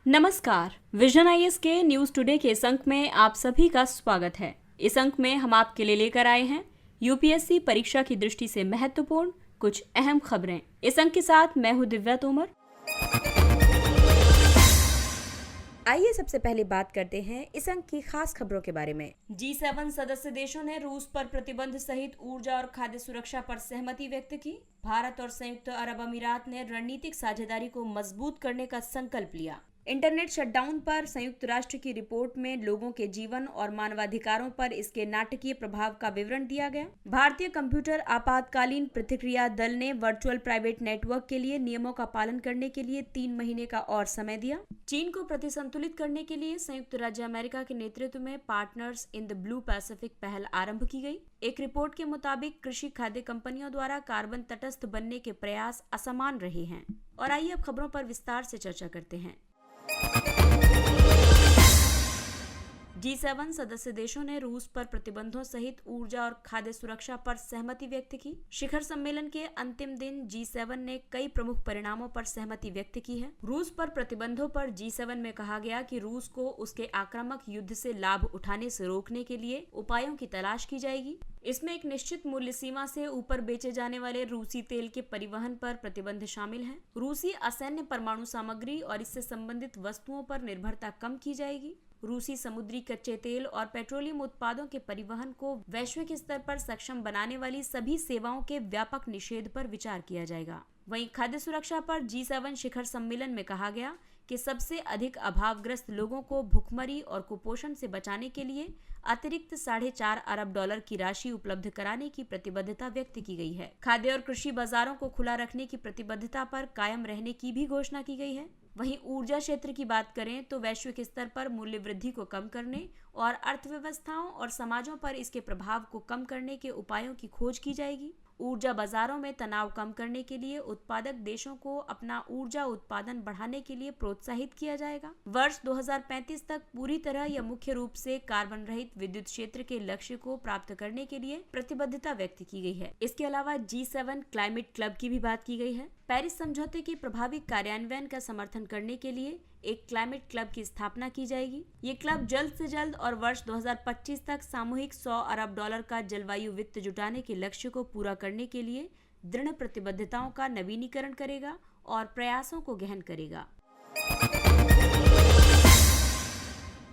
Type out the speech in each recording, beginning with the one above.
नमस्कार। Vision IAS के news today के इस अंक में आप सभी का स्वागत है। इस अंक में हम आपके लिए लेकर आए हैं यूपीएससी परीक्षा की दृष्टि से महत्वपूर्ण कुछ अहम खबरें। इस अंक के साथ मैं हूं दिव्या तोमर। आइए सबसे पहले बात करते हैं इस अंक की खास खबरों के बारे में। G7 सदस्य देशों ने रूस पर प्रतिबंध सहित ऊर्जा और खाद्य सुरक्षा पर सहमति व्यक्त की। भारत और संयुक्त अरब अमीरात ने रणनीतिक साझेदारी को मजबूत करने का संकल्प लिया। इंटरनेट शटडाउन पर संयुक्त राष्ट्र की रिपोर्ट में लोगों के जीवन और मानवाधिकारों पर इसके नाटकीय प्रभाव का विवरण दिया गया। भारतीय कंप्यूटर आपातकालीन प्रतिक्रिया दल ने वर्चुअल प्राइवेट नेटवर्क के लिए नियमों का पालन करने के लिए 3 महीने का और समय दिया। चीन को प्रतिसंतुलित करने के लिए संयुक्त राज्य अमेरिका के नेतृत्व में partners in the blue Pacific पहल आरंभ की गई। एक रिपोर्ट के मुताबिक कृषि खाद्य कंपनियों द्वारा कार्बन तटस्थ बनने के प्रयास असमान रहे हैं। और आइए अब खबरों पर विस्तार से चर्चा करते हैं। G7 सदस्य देशों ने रूस पर प्रतिबंधों सहित ऊर्जा और खाद्य सुरक्षा पर सहमति व्यक्त की। शिखर सम्मेलन के अंतिम दिन G7 ने कई प्रमुख परिणामों पर सहमति व्यक्त की है। रूस पर प्रतिबंधों पर G7 में कहा गया कि रूस को उसके आक्रामक युद्ध से लाभ उठाने से रोकने के लिए उपायों की तलाश की जाएगी। इसमें एक निश्चित मूल्य सीमा से ऊपर बेचे जाने वाले रूसी तेल के परिवहन पर प्रतिबंध शामिल है। रूसी असैन्य परमाणु सामग्री और इससे संबंधित वस्तुओं पर निर्भरता कम की जाएगी। रूसी समुद्री कच्चे तेल और पेट्रोलियम उत्पादों के परिवहन को वैश्विक स्तर पर सक्षम बनाने वाली सभी सेवाओं के व्यापक निषेध पर विचार किया जाएगा। वहीं खाद्य सुरक्षा पर G7 शिखर सम्मेलन में कहा गया कि सबसे अधिक अभावग्रस्त लोगों को भुखमरी और कुपोषण से बचाने के लिए अतिरिक्त $4.5 अरब की राशि उपलब्ध कराने की प्रतिबद्धता व्यक्त की गई है। खाद्य और कृषि बाजारों को खुला रखने की प्रतिबद्धता पर कायम रहने की भी घोषणा की गई है। वहीं ऊर्जा क्षेत्र की बात करें तो वैश्विक स्तर पर मूल्य वृद्धि को कम करने और अर्थव्यवस्थाओं और समाजों पर इसके प्रभाव को कम करने के उपायों की खोज की जाएगी। ऊर्जा बाजारों में तनाव कम करने के लिए उत्पादक देशों को अपना ऊर्जा उत्पादन बढ़ाने के लिए प्रोत्साहित किया जाएगा। वर्ष 2035 तक पूरी तरह या मुख्य रूप से कार्बन रहित विद्युत क्षेत्र के लक्ष्य को प्राप्त करने के लिए प्रतिबद्धता व्यक्त की गई है। इसके अलावा G7 क्लाइमेट क्लब की भी बात की गई है। पेरिस समझौते के प्रभावी कार्यान्वयन का समर्थन करने के लिए एक क्लाइमेट क्लब की स्थापना की जाएगी। ये क्लब जल्द से जल्द और वर्ष 2025 तक सामूहिक $100 अरब का जलवायु वित्त जुटाने के लक्ष्य को पूरा करने के लिए दृढ़ प्रतिबद्धताओं का नवीनीकरण करेगा और प्रयासों को गहन करेगा।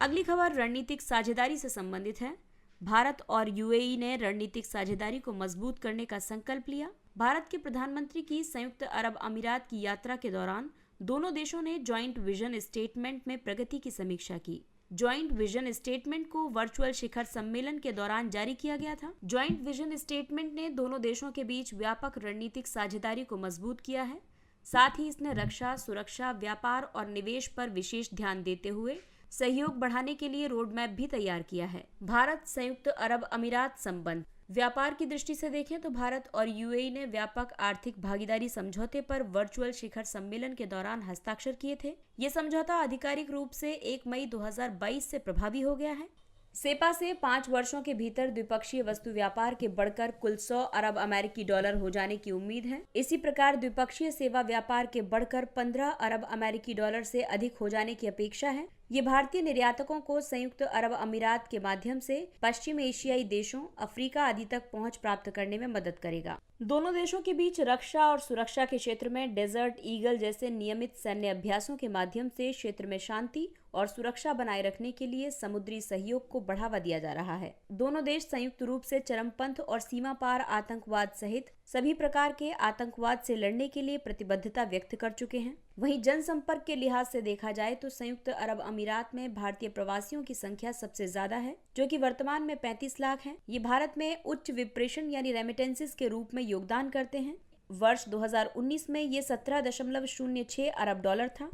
अगली खबर रणनीतिक साझेदारी से संबंधित है। भारत और यूएई ने रणनीतिक साझेदारी को मजबूत करने का संकल्प लिया। भारत के प्रधानमंत्री की संयुक्त अरब अमीरात की यात्रा के दौरान दोनों देशों ने ज्वाइंट विजन स्टेटमेंट में प्रगति की समीक्षा की। ज्वाइंट विजन स्टेटमेंट को वर्चुअल शिखर सम्मेलन के दौरान जारी किया गया था। ज्वाइंट विजन स्टेटमेंट ने दोनों देशों के बीच व्यापक रणनीतिक साझेदारी को मजबूत किया है। साथ ही इसने रक्षा, सुरक्षा, व्यापार और निवेश पर विशेष ध्यान देते हुए सहयोग बढ़ाने के लिए रोड मैप भी तैयार किया है। भारत संयुक्त अरब अमीरात संबंध व्यापार की दृष्टि से देखें तो भारत और यूएई ने व्यापक आर्थिक भागीदारी समझौते पर वर्चुअल शिखर सम्मेलन के दौरान हस्ताक्षर किए थे। ये समझौता आधिकारिक रूप से 1 मई 2022 से प्रभावी हो गया है। सेपा से 5 वर्षों के भीतर द्विपक्षीय वस्तु व्यापार के बढ़कर कुल $100 अरब हो जाने की उम्मीद है। इसी प्रकार द्विपक्षीय सेवा व्यापार के बढ़कर $15 अरब से अधिक हो जाने की अपेक्षा है। ये भारतीय निर्यातकों को संयुक्त अरब अमीरात के माध्यम से पश्चिम एशियाई देशों, अफ्रीका आदि तक पहुंच प्राप्त करने में मदद करेगा। दोनों देशों के बीच रक्षा और सुरक्षा के क्षेत्र में डेजर्ट ईगल जैसे नियमित सैन्य अभ्यासों के माध्यम से क्षेत्र में शांति और सुरक्षा बनाए रखने के लिए समुद्री सहयोग को बढ़ावा दिया जा रहा है। दोनों देश संयुक्त रूप से चरमपंथ और सीमा पार आतंकवाद सहित सभी प्रकार के आतंकवाद से लड़ने के लिए प्रतिबद्धता व्यक्त कर चुके हैं। वहीं जनसंपर्क के लिहाज से देखा जाए तो संयुक्त अरब अमीरात में भारतीय प्रवासियों की संख्या सबसे ज्यादा है, जो कि वर्तमान में 35 लाख है। ये भारत में उच्च विप्रेशन यानी रेमिटेंसेस के रूप में योगदान करते हैं। वर्ष 2019 में ये $17.06 अरब था।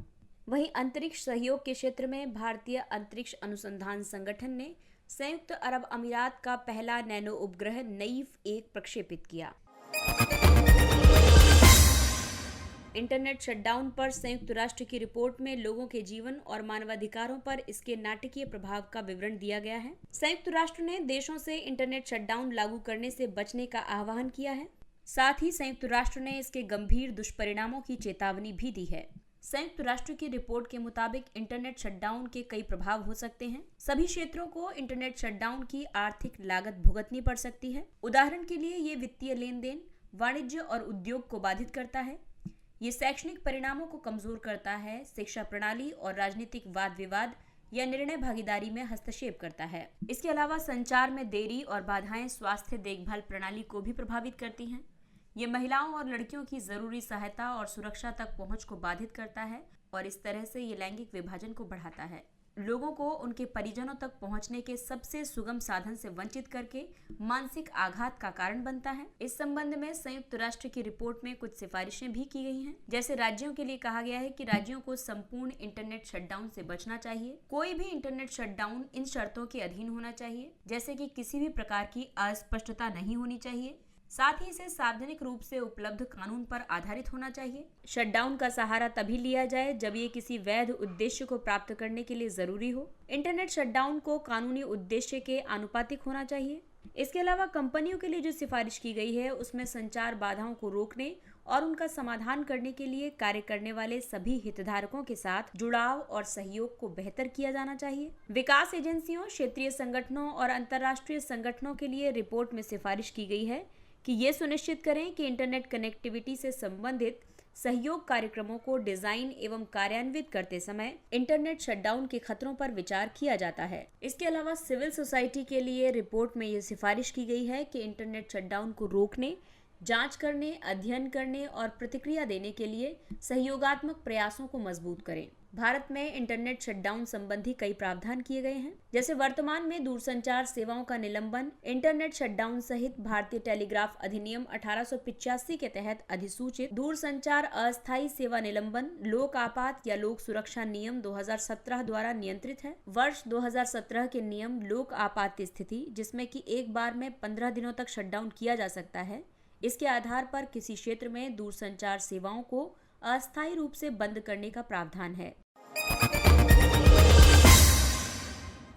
वहीं अंतरिक्ष सहयोग के क्षेत्र में भारतीय अंतरिक्ष अनुसंधान संगठन ने संयुक्त अरब अमीरात का पहला नैनो उपग्रह नईफ 1 प्रक्षेपित किया। इंटरनेट शटडाउन पर संयुक्त राष्ट्र की रिपोर्ट में लोगों के जीवन और मानवाधिकारों पर इसके नाटकीय प्रभाव का विवरण दिया गया है। संयुक्त राष्ट्र ने देशों से इंटरनेट शटडाउन लागू करने से बचने का आह्वान किया है। साथ ही संयुक्त राष्ट्र ने इसके गंभीर दुष्परिणामों की चेतावनी भी दी है। संयुक्त राष्ट्र की रिपोर्ट के मुताबिक इंटरनेट शटडाउन के कई प्रभाव हो सकते हैं। सभी क्षेत्रों को इंटरनेट शटडाउन की आर्थिक लागत भुगतनी पड़ सकती है। उदाहरण के लिए ये वित्तीय लेन देन, वाणिज्य और उद्योग को बाधित करता है। ये शैक्षणिक परिणामों को कमजोर करता है, शिक्षा प्रणाली और राजनीतिक वाद विवाद या निर्णय भागीदारी में हस्तक्षेप करता है। इसके अलावा संचार में देरी और बाधाएं स्वास्थ्य देखभाल प्रणाली को भी प्रभावित करती हैं। ये महिलाओं और लड़कियों की जरूरी सहायता और सुरक्षा तक पहुंच को बाधित करता है और इस तरह से ये लैंगिक विभाजन को बढ़ाता है। लोगों को उनके परिजनों तक पहुंचने के सबसे सुगम साधन से वंचित करके मानसिक आघात का कारण बनता है। इस संबंध में संयुक्त राष्ट्र की रिपोर्ट में कुछ सिफारिशें भी की गई हैं। जैसे राज्यों के लिए कहा गया है कि राज्यों को संपूर्ण इंटरनेट शटडाउन से बचना चाहिए। कोई भी इंटरनेट शटडाउन इन शर्तों के अधीन होना चाहिए, जैसे कि किसी भी प्रकार की अस्पष्टता नहीं होनी चाहिए, साथ ही इसे सार्वजनिक रूप से उपलब्ध कानून पर आधारित होना चाहिए। शटडाउन का सहारा तभी लिया जाए जब ये किसी वैध उद्देश्य को प्राप्त करने के लिए जरूरी हो। इंटरनेट शटडाउन को कानूनी उद्देश्य के आनुपातिक होना चाहिए। इसके अलावा कंपनियों के लिए जो सिफारिश की गई है उसमें संचार बाधाओं को रोकने और उनका समाधान करने के लिए कार्य करने वाले सभी हितधारकों के साथ जुड़ाव और सहयोग को बेहतर किया जाना चाहिए। विकास एजेंसियों, क्षेत्रीय संगठनों और अंतर्राष्ट्रीय संगठनों के लिए रिपोर्ट में सिफारिश की गई है कि ये सुनिश्चित करें कि इंटरनेट कनेक्टिविटी से संबंधित सहयोग कार्यक्रमों को डिजाइन एवं कार्यान्वित करते समय इंटरनेट शटडाउन के खतरों पर विचार किया जाता है। इसके अलावा सिविल सोसाइटी के लिए रिपोर्ट में ये सिफारिश की गई है कि इंटरनेट शटडाउन को रोकने, जांच करने, अध्ययन करने और प्रतिक्रिया देने के लिए सहयोगात्मक प्रयासों को मजबूत करें। भारत में इंटरनेट शटडाउन संबंधी कई प्रावधान किए गए हैं, जैसे वर्तमान में दूरसंचार सेवाओं का निलंबन, इंटरनेट शटडाउन सहित भारतीय टेलीग्राफ अधिनियम 1885 के तहत अधिसूचित दूरसंचार अस्थायी सेवा निलंबन, लोक आपात या लोक सुरक्षा नियम 2017 द्वारा नियंत्रित है। वर्ष 2017 के नियम लोक आपात स्थिति, जिसमें कि एक बार में 15 दिनों तक शटडाउन किया जा सकता है, इसके आधार पर किसी क्षेत्र में दूरसंचार सेवाओं को अस्थायी रूप से बंद करने का प्रावधान है।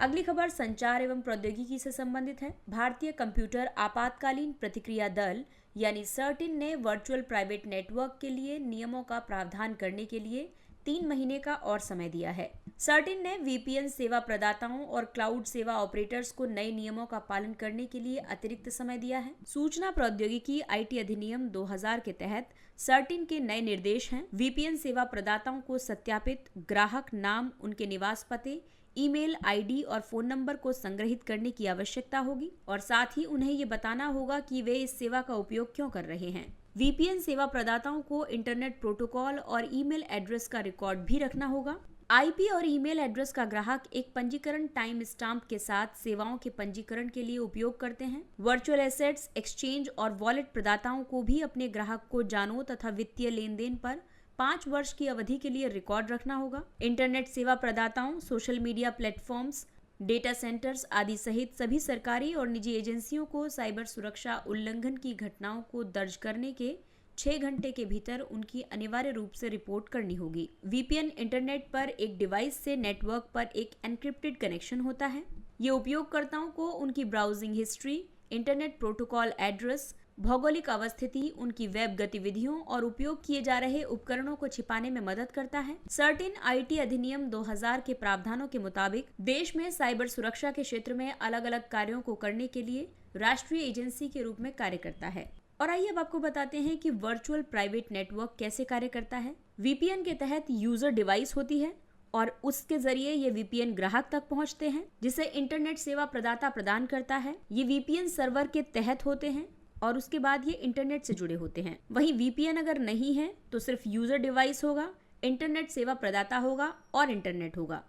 अगली खबर संचार एवं प्रौद्योगिकी से संबंधित है। भारतीय कंप्यूटर आपातकालीन प्रतिक्रिया दल यानी सर्टिन ने वर्चुअल प्राइवेट नेटवर्क के लिए नियमों का प्रावधान करने के लिए 3 महीने का और समय दिया है। सर्टिन ने वीपीएन सेवा प्रदाताओं और क्लाउड सेवा ऑपरेटर्स को नए नियमों का पालन करने के लिए अतिरिक्त समय दिया है। सूचना प्रौद्योगिकी आईटी अधिनियम 2000 के तहत सर्टिन के नए निर्देश हैं। वीपीएन सेवा प्रदाताओं को सत्यापित ग्राहक नाम, उनके निवास पते, ईमेल आईडी और फोन नंबर को संग्रहित करने की आवश्यकता होगी और साथ ही उन्हें ये बताना होगा कि वे इस सेवा का उपयोग क्यों कर रहे हैं। वीपीएन सेवा प्रदाताओं को इंटरनेट प्रोटोकॉल और ईमेल एड्रेस का रिकॉर्ड भी रखना होगा। आईपी और ईमेल एड्रेस का ग्राहक एक पंजीकरण टाइम स्टाम्प के साथ सेवाओं के पंजीकरण के लिए उपयोग करते हैं। वर्चुअल एसेट्स एक्सचेंज और वॉलेट प्रदाताओं को भी अपने ग्राहक को जानों तथा वित्तीय लेन देन पर 5 वर्ष की अवधि के लिए रिकॉर्ड रखना होगा। इंटरनेट सेवा प्रदाताओं, social media platforms, data centres आदि सहित सभी सरकारी और निजी एजेंसियों को साइबर सुरक्षा उल्लंघन की घटनाओं को दर्ज करने के 6 घंटे के भीतर उनकी अनिवार्य रूप से रिपोर्ट करनी होगी। वीपीएन इंटरनेट पर एक डिवाइस से नेटवर्क पर एक एन्क्रिप्टेड कनेक्शन होता है। ये उपयोगकर्ताओं को उनकी browsing history, internet protocol address, भौगोलिक अवस्थिति, उनकी वेब गतिविधियों और उपयोग किए जा रहे उपकरणों को छिपाने में मदद करता है। सर्टिन आईटी अधिनियम 2000 के प्रावधानों के मुताबिक देश में साइबर सुरक्षा के क्षेत्र में अलग अलग कार्यों को करने के लिए राष्ट्रीय एजेंसी के रूप में कार्य करता है। और आइए अब आपको बताते हैं कि वर्चुअल प्राइवेट नेटवर्क कैसे कार्य करता है। वीपीएन के तहत यूजर डिवाइस होती है और उसके जरिए ये वीपीएन ग्राहक तक पहुंचते हैं, जिसे इंटरनेट सेवा प्रदाता प्रदान करता है। ये वीपीएन सर्वर के तहत होते हैं और उसके बाद ये इंटरनेट से जुड़े होते हैं। वहीं वीपीएन अगर नहीं है तो सिर्फ यूजर डिवाइस होगा, इंटरनेट सेवा प्रदाता होगा और इंटरनेट होगा।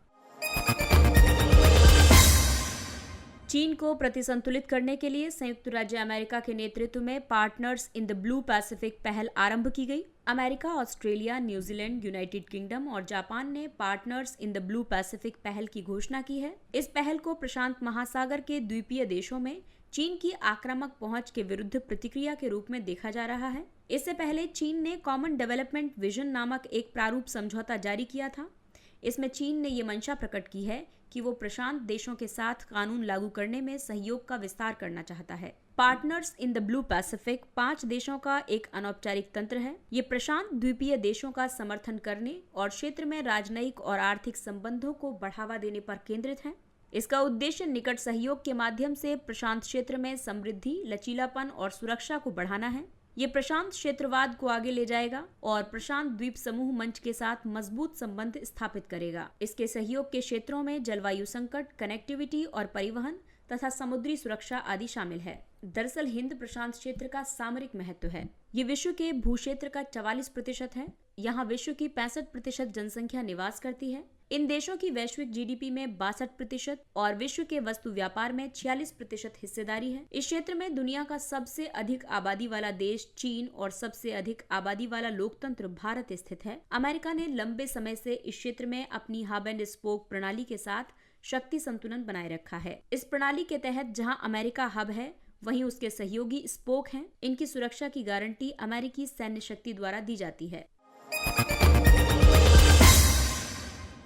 चीन को प्रतिसंतुलित करने के लिए संयुक्त राज्य अमेरिका के नेतृत्व में partners in the blue Pacific पहल आरंभ की गई। America, Australia, New Zealand, United kingdom और जापान ने partners in the blue Pacific पहल की घोषणा की है। इस पहल को प्रशांत महासागर के द्वीपीय देशों में चीन की आक्रामक पहुंच के विरुद्ध प्रतिक्रिया के रूप में देखा जा रहा है। इससे पहले चीन ने कॉमन डेवलपमेंट विजन नामक एक प्रारूप समझौता जारी किया था। इसमें चीन ने ये मंशा प्रकट की है कि वो प्रशांत देशों के साथ कानून लागू करने में सहयोग का विस्तार करना चाहता है। Partners in the blue Pacific 5 देशों का एक अनौपचारिक तंत्र है। ये प्रशांत द्वीपीय देशों का समर्थन करने और क्षेत्र में राजनयिक और आर्थिक संबंधों को बढ़ावा देने पर केंद्रित है। इसका उद्देश्य निकट सहयोग के माध्यम से प्रशांत क्षेत्र में समृद्धि, लचीलापन और सुरक्षा को बढ़ाना है। ये प्रशांत क्षेत्रवाद को आगे ले जाएगा और प्रशांत द्वीप समूह मंच के साथ मजबूत संबंध स्थापित करेगा। इसके सहयोग के क्षेत्रों में जलवायु संकट, कनेक्टिविटी और परिवहन तथा समुद्री सुरक्षा आदि शामिल है। दरअसल हिंद प्रशांत क्षेत्र का सामरिक महत्व है। ये विश्व के भूक्षेत्र का 44% है। यहाँ विश्व की 65% जनसंख्या निवास करती है। इन देशों की वैश्विक जीडीपी में 62% और विश्व के वस्तु व्यापार में 46% हिस्सेदारी है। इस क्षेत्र में दुनिया का सबसे अधिक आबादी वाला देश चीन और सबसे अधिक आबादी वाला लोकतंत्र भारत स्थित है। अमेरिका ने लंबे समय से इस क्षेत्र में अपनी हब एंड स्पोक प्रणाली के साथ शक्ति संतुलन बनाए रखा है। इस प्रणाली के तहत जहां अमेरिका हब है, वहीं उसके सहयोगी स्पोक हैं। इनकी सुरक्षा की गारंटी अमेरिकी सैन्य शक्ति द्वारा दी जाती है।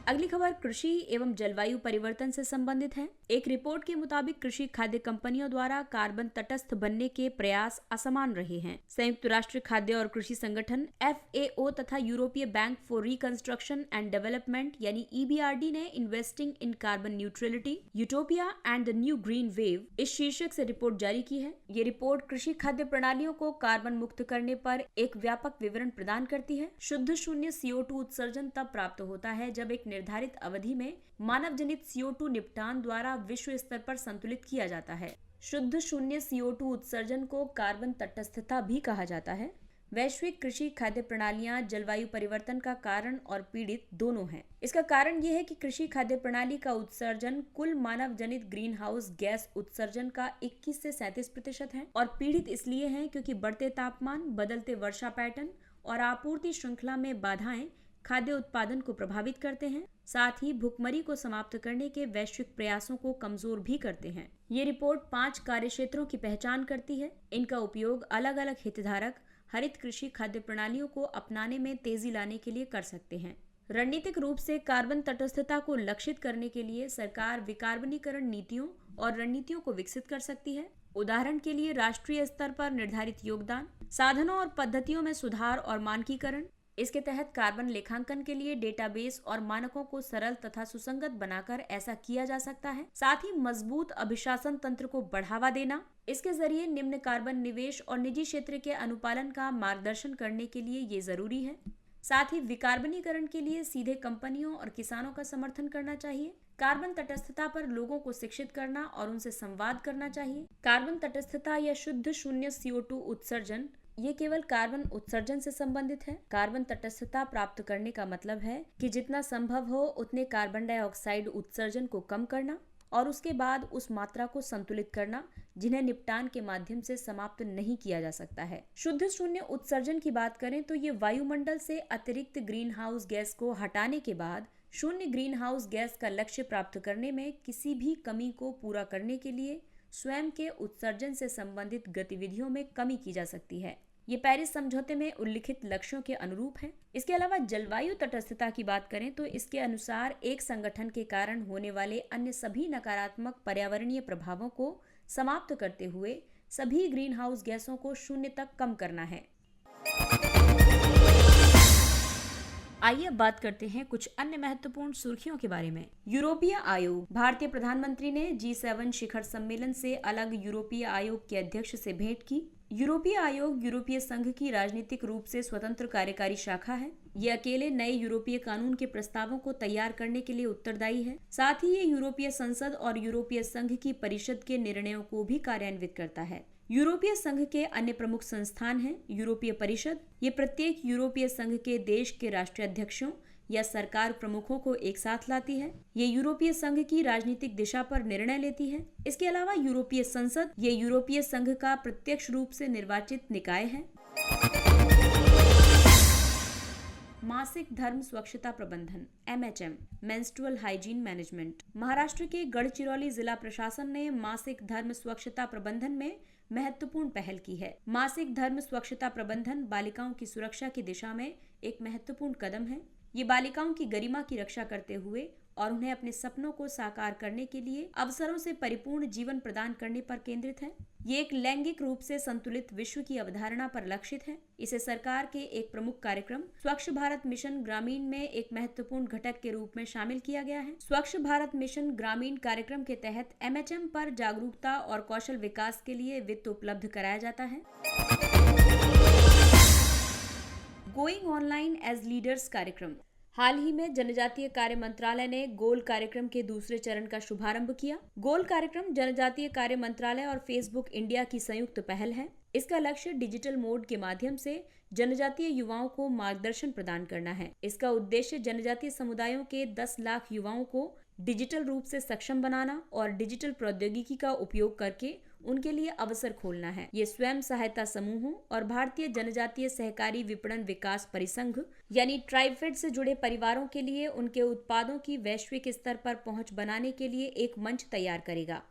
अगली खबर कृषि एवं जलवायु परिवर्तन से संबंधित है। एक रिपोर्ट के मुताबिक कृषि खाद्य कंपनियों द्वारा कार्बन तटस्थ बनने के प्रयास असमान रहे हैं। संयुक्त राष्ट्र खाद्य और कृषि संगठन FAO तथा यूरोपीय bank for reconstruction and development यानी EBRD ने investing in carbon neutrality, utopia and the new green wave इस शीर्षक से रिपोर्ट जारी की है। ये रिपोर्ट कृषि खाद्य प्रणालियों को कार्बन मुक्त करने पर एक व्यापक विवरण प्रदान करती है। शुद्ध शून्य CO2 उत्सर्जन तब प्राप्त होता है जब एक निर्धारित अवधि में मानव जनित CO2 निपटान द्वारा विश्व स्तर पर संतुलित किया जाता है। शुद्ध शून्य CO2 उत्सर्जन को कार्बन तटस्थता भी कहा जाता है। वैश्विक कृषि खाद्य प्रणालियां जलवायु परिवर्तन का कारण और पीड़ित दोनों हैं। इसका कारण यह है कि कृषि खाद्य प्रणाली का उत्सर्जन कुल मानव जनित ग्रीन हाउस गैस उत्सर्जन का 21 से 37% है और पीड़ित इसलिए हैं क्योंकि बढ़ते तापमान, बदलते वर्षा पैटर्न और आपूर्ति श्रृंखला में बाधाएं खाद्य उत्पादन को प्रभावित करते हैं, साथ ही भुखमरी को समाप्त करने के वैश्विक प्रयासों को कमजोर भी करते हैं। ये रिपोर्ट 5 कार्य क्षेत्रों की पहचान करती है। इनका उपयोग अलग अलग हितधारक हरित कृषि खाद्य प्रणालियों को अपनाने में तेजी लाने के लिए कर सकते हैं। रणनीतिक रूप से कार्बन तटस्थता को लक्षित करने के लिए सरकार विकार्बनीकरण नीतियों और रणनीतियों को विकसित कर सकती है। उदाहरण के लिए राष्ट्रीय स्तर पर निर्धारित योगदान, साधनों और पद्धतियों में सुधार और मानकीकरण। इसके तहत कार्बन लेखांकन के लिए डेटाबेस और मानकों को सरल तथा सुसंगत बनाकर ऐसा किया जा सकता है। साथ ही मजबूत अभिशासन तंत्र को बढ़ावा देना। इसके जरिए निम्न कार्बन निवेश और निजी क्षेत्र के अनुपालन का मार्गदर्शन करने के लिए ये जरूरी है। साथ ही विकार्बनीकरण के लिए सीधे कंपनियों और किसानों का समर्थन करना चाहिए। कार्बन तटस्थता पर लोगों को शिक्षित करना और उनसे संवाद करना चाहिए। कार्बन तटस्थता या शुद्ध शून्य CO2 उत्सर्जन ये केवल कार्बन उत्सर्जन से संबंधित है। कार्बन तटस्थता प्राप्त करने का मतलब है कि जितना संभव हो उतने कार्बन डाइऑक्साइड उत्सर्जन को कम करना और उसके बाद उस मात्रा को संतुलित करना जिन्हें निपटान के माध्यम से समाप्त नहीं किया जा सकता है। शुद्ध शून्य उत्सर्जन की बात करें तो ये वायुमंडल से अतिरिक्त ग्रीन हाउस गैस को हटाने के बाद शून्य ग्रीन हाउस गैस का लक्ष्य प्राप्त करने में किसी भी कमी को पूरा करने के लिए स्वयं के उत्सर्जन से संबंधित गतिविधियों में कमी की जा सकती है। ये पेरिस समझौते में उल्लिखित लक्ष्यों के अनुरूप है। इसके अलावा जलवायु तटस्थता की बात करें तो इसके अनुसार एक संगठन के कारण होने वाले अन्य सभी नकारात्मक पर्यावरणीय प्रभावों को समाप्त करते हुए सभी ग्रीन हाउस गैसों को शून्य तक कम करना है। आइए अब बात करते हैं कुछ अन्य महत्वपूर्ण सुर्खियों के बारे में। यूरोपीय आयोग। भारतीय प्रधानमंत्री ने G7 शिखर सम्मेलन से अलग यूरोपीय आयोग के अध्यक्ष से भेंट की। यूरोपीय आयोग यूरोपीय संघ की राजनीतिक रूप से स्वतंत्र कार्यकारी शाखा है। ये अकेले नए यूरोपीय कानून के प्रस्तावों को तैयार करने के लिए उत्तरदायी है। साथ ही ये यूरोपीय संसद और यूरोपीय संघ की परिषद के निर्णयों को भी कार्यान्वित करता है। यूरोपीय संघ के अन्य प्रमुख संस्थान हैं यूरोपीय परिषद। ये प्रत्येक यूरोपीय संघ के देश के राष्ट्रीय अध्यक्षों या सरकार प्रमुखों को एक साथ लाती है। ये यूरोपीय संघ की राजनीतिक दिशा पर निर्णय लेती है। इसके अलावा यूरोपीय संसद ये यूरोपीय संघ का प्रत्यक्ष रूप से निर्वाचित निकाय है। मासिक धर्म स्वच्छता प्रबंधन MHM menstrual hygiene management. Maharashtra के गढ़चिरौली जिला प्रशासन ने मासिक धर्म स्वच्छता प्रबंधन में महत्वपूर्ण पहल की है। मासिक धर्म स्वच्छता प्रबंधन बालिकाओं की सुरक्षा की दिशा में एक महत्वपूर्ण कदम है। ये बालिकाओं की गरिमा की रक्षा करते हुए और उन्हें अपने सपनों को साकार करने के लिए अवसरों से परिपूर्ण जीवन प्रदान करने पर केंद्रित है। ये एक लैंगिक रूप से संतुलित विश्व की अवधारणा पर लक्षित है। इसे सरकार के एक प्रमुख कार्यक्रम स्वच्छ भारत मिशन ग्रामीण में एक महत्वपूर्ण घटक के रूप में शामिल किया गया है। स्वच्छ भारत मिशन ग्रामीण कार्यक्रम के तहत MHM पर जागरूकता और कौशल विकास के लिए वित्त उपलब्ध कराया जाता है। गोइंग ऑनलाइन एज लीडर्स कार्यक्रम। हाल ही में जनजातीय कार्य मंत्रालय ने गोल कार्यक्रम के दूसरे चरण का शुभारंभ किया। गोल कार्यक्रम जनजातीय कार्य मंत्रालय और फेसबुक इंडिया की संयुक्त पहल है। इसका लक्ष्य डिजिटल मोड के माध्यम से जनजातीय युवाओं को मार्गदर्शन प्रदान करना है। इसका उद्देश्य जनजातीय समुदायों के 10 लाख युवाओं को डिजिटल रूप से सक्षम बनाना और डिजिटल प्रौद्योगिकी का उपयोग करके उनके लिए अवसर खोलना है। ये स्वयं सहायता समूहों और भारतीय जनजातीय सहकारी विपणन विकास परिसंघ यानी ट्राइबफेड से जुड़े परिवारों के लिए उनके उत्पादों की वैश्विक स्तर पर पहुंच बनाने के लिए एक मंच तैयार करेगा।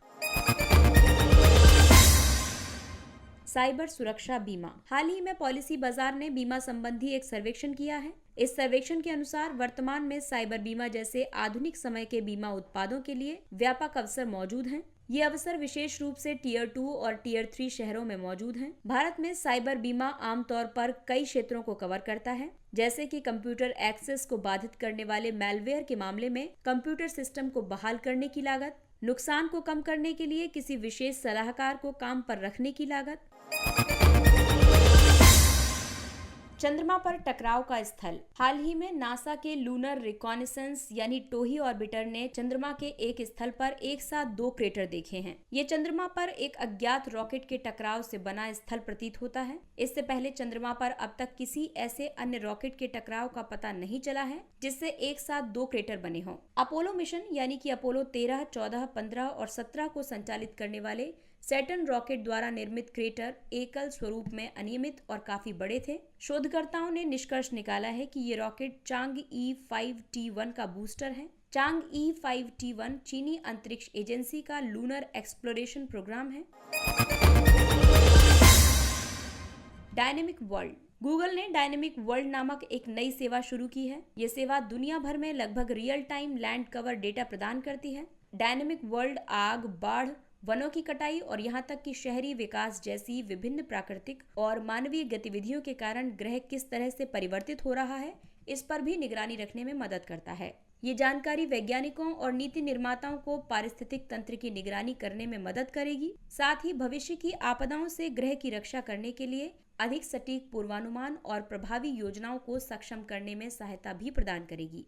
साइबर सुरक्षा बीमा। हाल ही में पॉलिसी बाजार ने बीमा संबंधी एक सर्वेक्षण किया है। इस सर्वेक्षण के अनुसार वर्तमान में साइबर बीमा जैसे आधुनिक समय के बीमा उत्पादों के लिए व्यापक अवसर मौजूद हैं। ये अवसर विशेष रूप से टियर 2 और टियर 3 शहरों में मौजूद हैं। भारत में साइबर बीमा आमतौर पर कई क्षेत्रों को कवर करता है, जैसे कि कंप्यूटर एक्सेस को बाधित करने वाले मैलवेयर के मामले में कंप्यूटर सिस्टम को बहाल करने की लागत, नुकसान को कम करने के लिए किसी विशेष सलाहकार को काम पर रखने की लागत। चंद्रमा पर टकराव का स्थल। हाल ही में नासा के लूनर रिकॉनेसेंस यानी टोही ऑर्बिटर ने चंद्रमा के एक स्थल पर एक साथ 2 क्रेटर देखे हैं। ये चंद्रमा पर एक अज्ञात रॉकेट के टकराव से बना स्थल प्रतीत होता है। इससे पहले चंद्रमा पर अब तक किसी ऐसे अन्य रॉकेट के टकराव का पता नहीं चला है जिससे एक साथ 2 क्रेटर बने हों। अपोलो मिशन यानी कि अपोलो 13, 14, 15 और 17 को संचालित करने वाले सैटर्न रॉकेट द्वारा निर्मित क्रेटर एकल स्वरूप में अनियमित और काफी बड़े थे। शोधकर्ताओं ने निष्कर्ष निकाला है कि ये रॉकेट चांग E5T1 का बूस्टर है। चांग E5T1 चीनी अंतरिक्ष एजेंसी का लूनर एक्सप्लोरेशन प्रोग्राम है। Dynamic world. गूगल ने डायनेमिक वर्ल्ड नामक एक नई सेवा शुरू की है। ये सेवा दुनिया भर में लगभग real time land cover data प्रदान करती है। डायनेमिक वर्ल्ड आग, बाढ़, वनों की कटाई और यहाँ तक कि शहरी विकास जैसी विभिन्न प्राकृतिक और मानवीय गतिविधियों के कारण ग्रह किस तरह से परिवर्तित हो रहा है, इस पर भी निगरानी रखने में मदद करता है। ये जानकारी वैज्ञानिकों और नीति निर्माताओं को पारिस्थितिक तंत्र की निगरानी करने में मदद करेगी। साथ ही भविष्य की आपदाओं से ग्रह की रक्षा करने के लिए अधिक सटीक पूर्वानुमान और प्रभावी योजनाओं को सक्षम करने में सहायता भी प्रदान करेगी।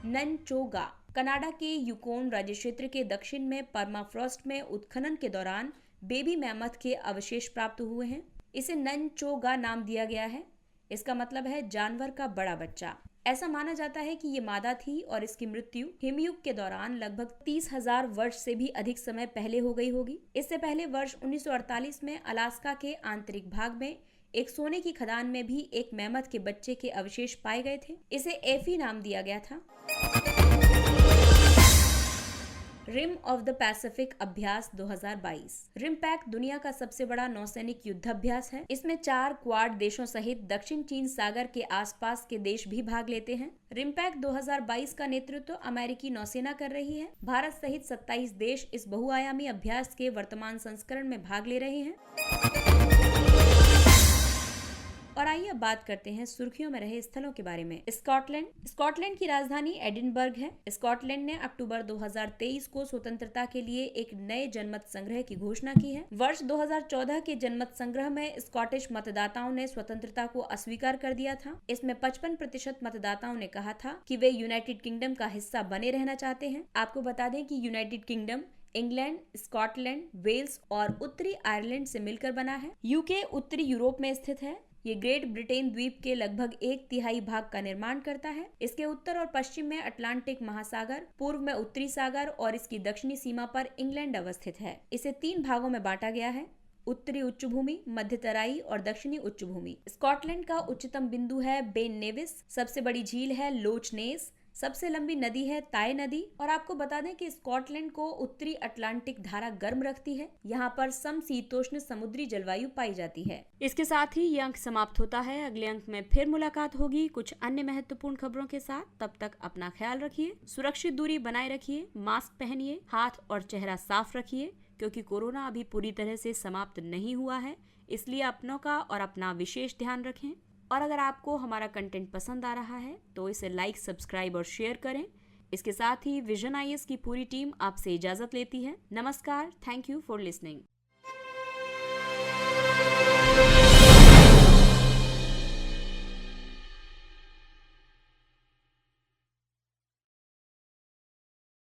ननचोगा। कनाडा के यूकोन राज्य क्षेत्र के दक्षिण में परमाफ्रॉस्ट में उत्खनन के दौरान बेबी मैमथ के अवशेष प्राप्त हुए हैं। इसे ननचोगा नाम दिया गया है। इसका मतलब है जानवर का बड़ा बच्चा। ऐसा माना जाता है कि ये मादा थी और इसकी मृत्यु हिमयुग के दौरान लगभग 30,000 वर्ष से भी अधिक समय पहले हो गई होगी। इससे पहले वर्ष 1948 में अलास्का के आंतरिक भाग में एक सोने की खदान में भी एक मैमथ के बच्चे के अवशेष पाए गए थे। इसे एफी नाम दिया गया था। रिम ऑफ द पैसिफिक अभ्यास 2022। रिमपैक दुनिया का सबसे बड़ा नौसैनिक युद्धाभ्यास है। इसमें 4 क्वाड देशों सहित दक्षिण चीन सागर के आसपास के देश भी भाग लेते हैं। रिमपैक 2022 का नेतृत्व अमेरिकी नौसेना कर रही है। भारत सहित 27 देश इस बहुआयामी अभ्यास के वर्तमान संस्करण में भाग ले रहे हैं। और आइए अब बात करते हैं सुर्खियों में रहे स्थलों के बारे में। स्कॉटलैंड की राजधानी एडिनबर्ग है। स्कॉटलैंड ने अक्टूबर 2023 को स्वतंत्रता के लिए एक नए जनमत संग्रह की घोषणा की है। वर्ष 2014 के जनमत संग्रह में स्कॉटिश मतदाताओं ने स्वतंत्रता को अस्वीकार कर दिया था। इसमें 55% मतदाताओं ने कहा था कि वे यूनाइटेड किंगडम का हिस्सा बने रहना चाहते हैं। आपको बता दें कि United Kingdom England, Scotland, Wales और उत्तरी आयरलैंड से मिलकर बना है। यूके उत्तरी यूरोप में स्थित है। ये ग्रेट ब्रिटेन द्वीप के लगभग 1/3 भाग का निर्माण करता है। इसके उत्तर और पश्चिम में अटलांटिक महासागर, पूर्व में उत्तरी सागर और इसकी दक्षिणी सीमा पर इंग्लैंड अवस्थित है। इसे 3 भागों में बांटा गया है: उत्तरी उच्च भूमि, मध्य तराई और दक्षिणी उच्च भूमि। स्कॉटलैंड का उच्चतम बिंदु है बेन नेविस। सबसे बड़ी झील है लोच नेस। सबसे लंबी नदी है ताय नदी। और आपको बता दें कि स्कॉटलैंड को उत्तरी अटलांटिक धारा गर्म रखती है। यहाँ पर समशीतोष्ण समुद्री जलवायु पाई जाती है। इसके साथ ही ये अंक समाप्त होता है। अगले अंक में फिर मुलाकात होगी कुछ अन्य महत्वपूर्ण खबरों के साथ। तब तक अपना ख्याल रखिए, सुरक्षित दूरी बनाए रखिए, मास्क पहनिए, हाथ और चेहरा साफ रखिए, क्योंकि कोरोना अभी पूरी तरह से समाप्त नहीं हुआ है। इसलिए अपनों का और अपना विशेष ध्यान रखें। और अगर आपको हमारा कंटेंट पसंद आ रहा है तो इसे लाइक, सब्सक्राइब और शेयर करें। इसके साथ ही विजन IAS की पूरी टीम आपसे इजाजत लेती है। नमस्कार। Thank you for listening.